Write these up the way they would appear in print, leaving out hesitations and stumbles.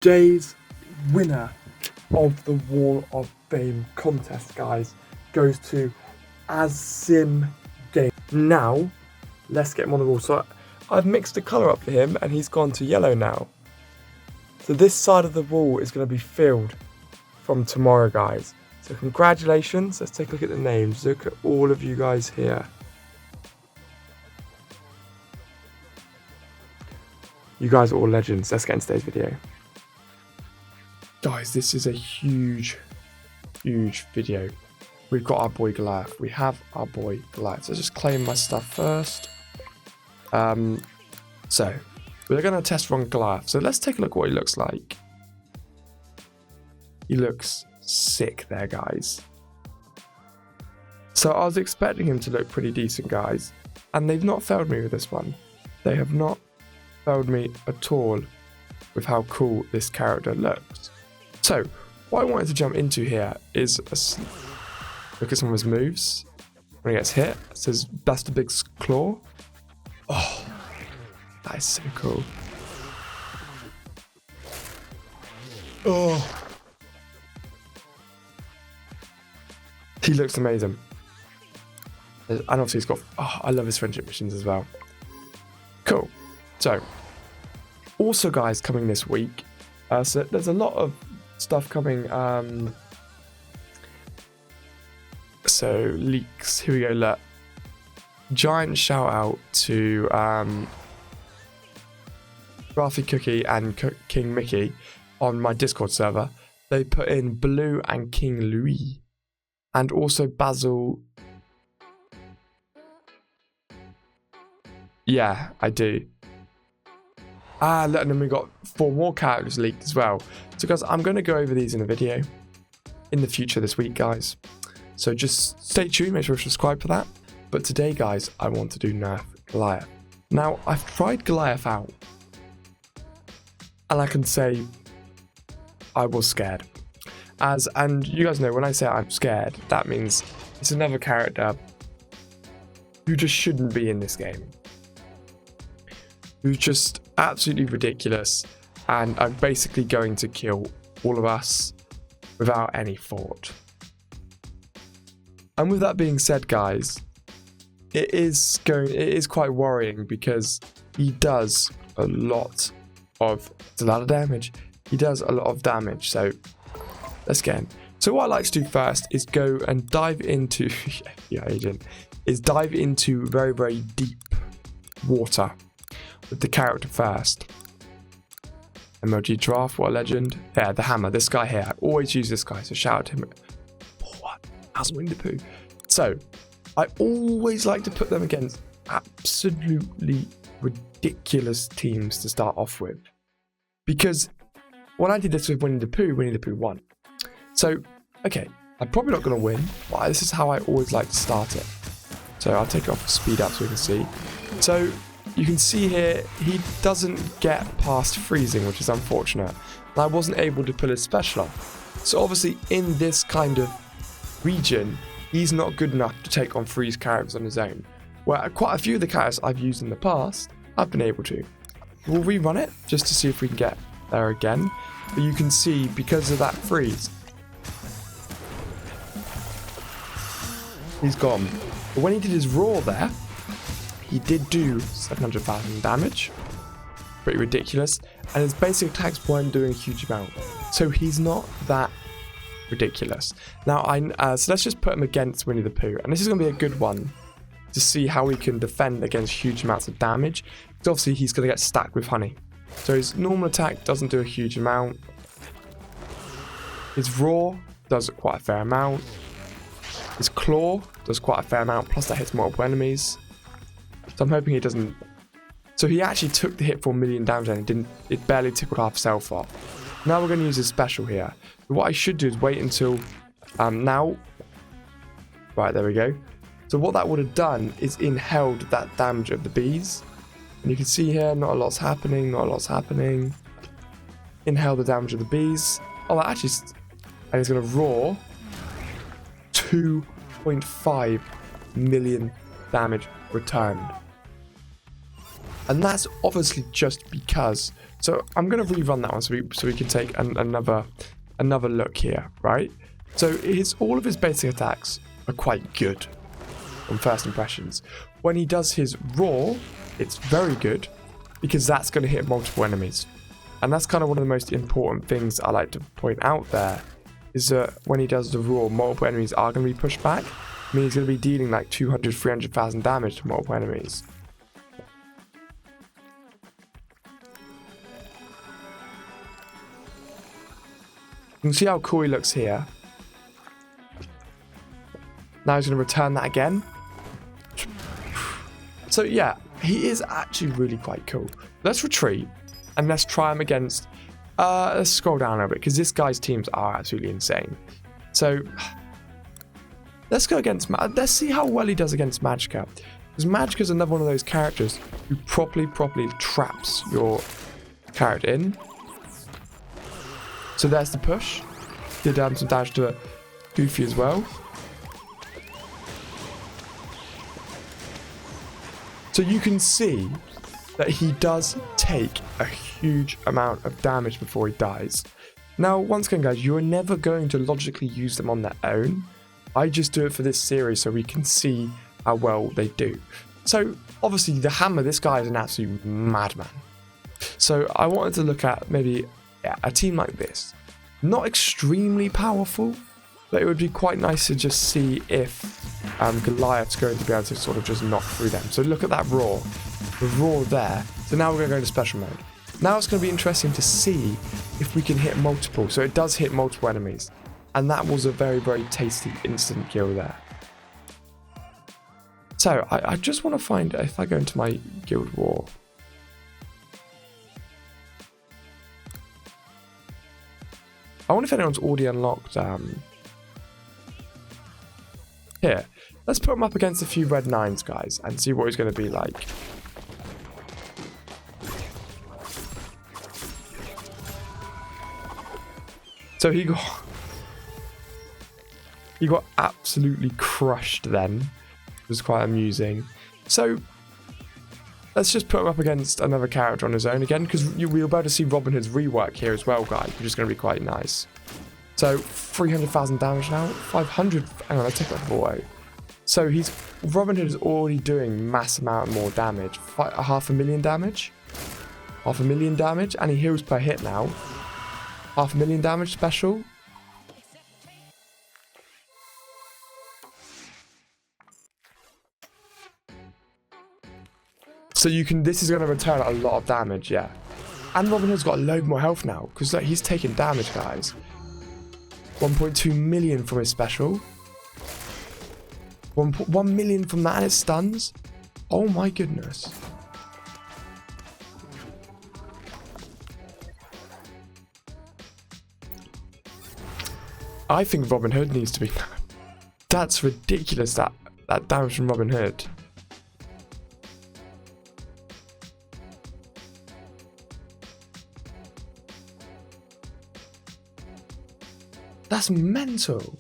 Today's winner of the Wall of Fame contest, guys, goes to Azim Game. Now, let's get him on the wall. So I've mixed the colour up for him and he's gone to yellow now. So this side of the wall is going to be filled from tomorrow, guys. So congratulations. Let's take a look at the names. Look at all of you guys here. You guys are all legends. Let's get into today's video. Guys, this is a huge video. We've got our boy Goliath. We have our boy Goliath. So just claim my stuff first. So we're going to test run Goliath. So let's take a look what he looks like. He looks sick there, guys. So I was expecting him to look pretty decent, guys. And they've not failed me with this one. They have not failed me at all with how cool this character looks. So what I wanted to jump into here is look at some of his moves. When he gets hit, it says Best of Big Claw. Oh, that is so cool. Oh, he looks amazing. And obviously he's got, oh, I love his friendship missions as well. Cool. So also, guys, coming this week, so there's a lot of stuff coming. So leaks. Here we go. Look, giant shout out to Giraffeyjosh and King Mickey on my Discord server. They put in Blue and King Louis, and also Basil. Yeah, I do. And then we got 4 more characters leaked as well. So guys, I'm going to go over these in a video in the future this week, guys. So just stay tuned, make sure to subscribe for that. But today, guys, I want to do Nerf Goliath. Now, I've tried Goliath out. And I can say I was scared. And you guys know, when I say I'm scared, that means it's another character who just shouldn't be in this game. Who's just absolutely ridiculous and are basically going to kill all of us without any thought. And with that being said, guys, it is quite worrying because he does a lot of damage. He does a lot of damage. So let's get in. So what I like to do first is go and dive into dive into very, very deep water with the character first. MLG Giraffe, what a legend. Yeah, the hammer, this guy here. I always use this guy, so shout out to him. Oh, what? How's Winnie the Pooh? So, I always like to put them against absolutely ridiculous teams to start off with. Because when I did this with Winnie the Pooh won. So, okay, I'm probably not going to win, but this is how I always like to start it. So I'll take it off speed up so we can see. So, you can see here, he doesn't get past freezing, which is unfortunate. And I wasn't able to pull his special off. So obviously, in this kind of region, he's not good enough to take on freeze characters on his own. Where quite a few of the characters I've used in the past, I've been able to. We'll rerun it, just to see if we can get there again. But you can see, because of that freeze, he's gone. But when he did his roar there, he did do 700,000 damage. Pretty ridiculous. And his basic attacks weren't doing a huge amount. So he's not that ridiculous. Now, so let's just put him against Winnie the Pooh. And this is going to be a good one to see how he can defend against huge amounts of damage. Because obviously he's going to get stacked with honey. So his normal attack doesn't do a huge amount. His roar does quite a fair amount. His claw does quite a fair amount. Plus that hits multiple enemies. So I'm hoping he doesn't. So he actually took the hit for 1 million damage and it barely tickled half self off. Now we're going to use his special here. So what I should do is wait until now. Right, there we go. So what that would have done is inhaled that damage of the bees. And you can see here, not a lot's happening, Inhale the damage of the bees. Oh, that actually, and he's going to roar 2.5 million damage returned. And that's obviously just because. So I'm going to rerun that one so we can take another look here, right? So all of his basic attacks are quite good on first impressions. When he does his roar, it's very good because that's going to hit multiple enemies. And that's kind of one of the most important things I like to point out there, is that when he does the roar, multiple enemies are going to be pushed back. I mean, he's going to be dealing like 200, 300,000 damage to multiple enemies. You can see how cool he looks here. Now he's going to return that again. So yeah, he is actually really quite cool. Let's retreat and let's try him against... let's scroll down a bit because this guy's teams are absolutely insane. So let's go against... Let's see how well he does against Magicka. Because Magicka is another one of those characters who properly traps your character in. So there's the push. Did some damage to Goofy as well. So you can see that he does take a huge amount of damage before he dies. Now, once again, guys, you're never going to logically use them on their own. I just do it for this series so we can see how well they do. So, obviously, the hammer, this guy is an absolute madman. So, I wanted to look at maybe a team like this. Not extremely powerful, but it would be quite nice to just see if Goliath's going to be able to sort of just knock through them. So look at that roar. The roar there. So now we're going to go into special mode. Now it's going to be interesting to see if we can hit multiple. So it does hit multiple enemies. And that was a very, very tasty instant kill there. So I just want to find, if I go into my guild war. I wonder if anyone's already unlocked here. Let's put him up against a few red 9s, guys, and see what he's going to be like. So he got absolutely crushed then. It was quite amusing. So let's just put him up against another character on his own again, because we'll be able to see Robin Hood's rework here as well, guys, which is going to be quite nice. So 300,000 damage now, 500. Hang on, let's take that boy. So Robin Hood is already doing mass amount more damage, 500,000 damage, 500,000 damage, and he heals per hit now. 500,000 damage special. So this is going to return a lot of damage, yeah. And Robin Hood's got a load more health now, because he's taking damage, guys. 1.2 million from his special. 1 million from that and it stuns. Oh my goodness. I think Robin Hood needs to be... That's ridiculous, that damage from Robin Hood. That's mental.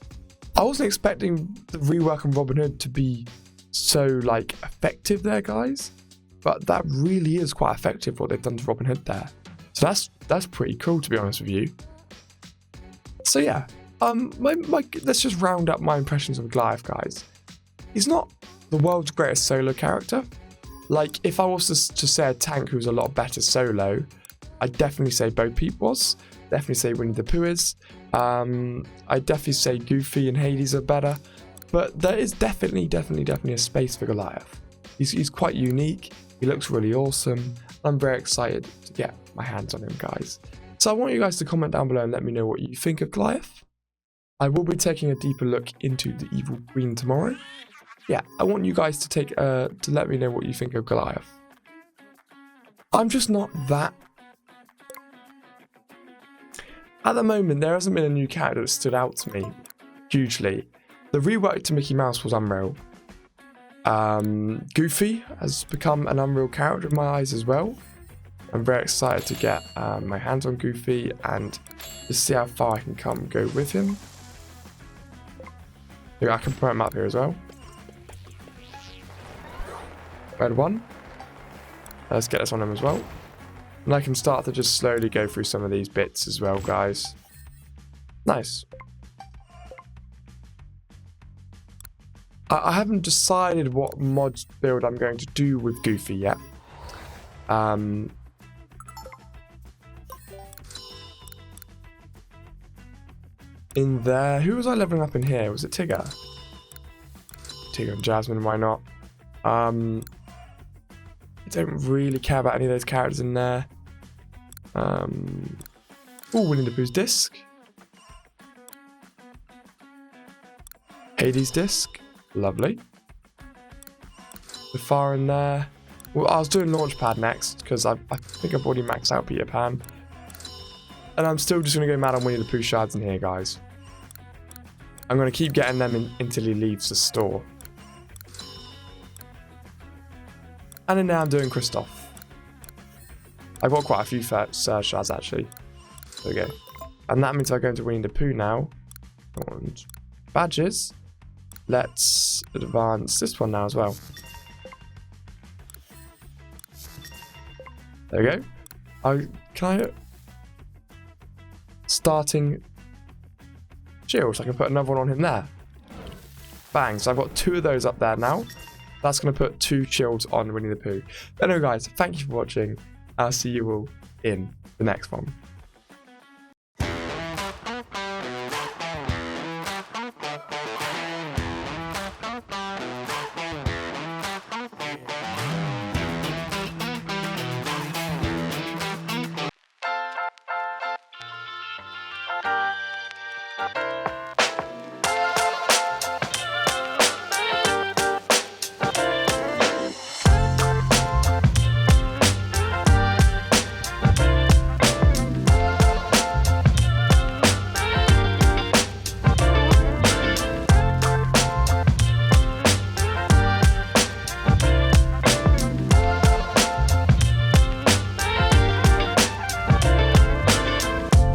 I wasn't expecting the rework on Robin Hood to be so like effective there, guys. But that really is quite effective what they've done to Robin Hood there. So that's pretty cool, to be honest with you. So yeah, let's just round up my impressions of Goliath, guys. He's not the world's greatest solo character. Like, if I was to say a tank who's a lot better solo, I'd definitely say Bo Peep was. Definitely say Winnie the Pooh is. I'd definitely say Goofy and Hades are better. But there is definitely a space for Goliath. He's quite unique. He looks really awesome. I'm very excited to get my hands on him, guys. So I want you guys to comment down below and let me know what you think of Goliath. I will be taking a deeper look into the Evil Queen tomorrow. Yeah, I want you guys to let me know what you think of Goliath. I'm just not that... At the moment, there hasn't been a new character that stood out to me hugely. The rework to Mickey Mouse was unreal. Goofy has become an unreal character in my eyes as well. I'm very excited to get my hands on Goofy and to see how far I can go with him. I can put him up here as well. Red 1. Let's get this on him as well. And I can start to just slowly go through some of these bits as well, guys. Nice. I haven't decided what mod build I'm going to do with Goofy yet. In there, who was I leveling up in here? Was it Tigger? Tigger and Jasmine, why not? I don't really care about any of those characters in there. Oh, Winnie the Pooh's disc. Hades disc. Lovely. The far in there. Well, I was doing Launchpad next because I think I've already maxed out Peter Pan. And I'm still just going to go mad on Winnie the Pooh shards in here, guys. I'm going to keep getting them until he leaves the store. And then now I'm doing Kristoff. I've got quite a few shards actually. There we go. And that means I go into Winnie the Pooh now. And badges. Let's advance this one now as well. There we go. Can I... Starting shield, so I can put another one on him there. Bang, so I've got 2 of those up there now. That's going to put 2 shields on Winnie the Pooh. But anyway guys, thank you for watching. I'll see you all in the next one.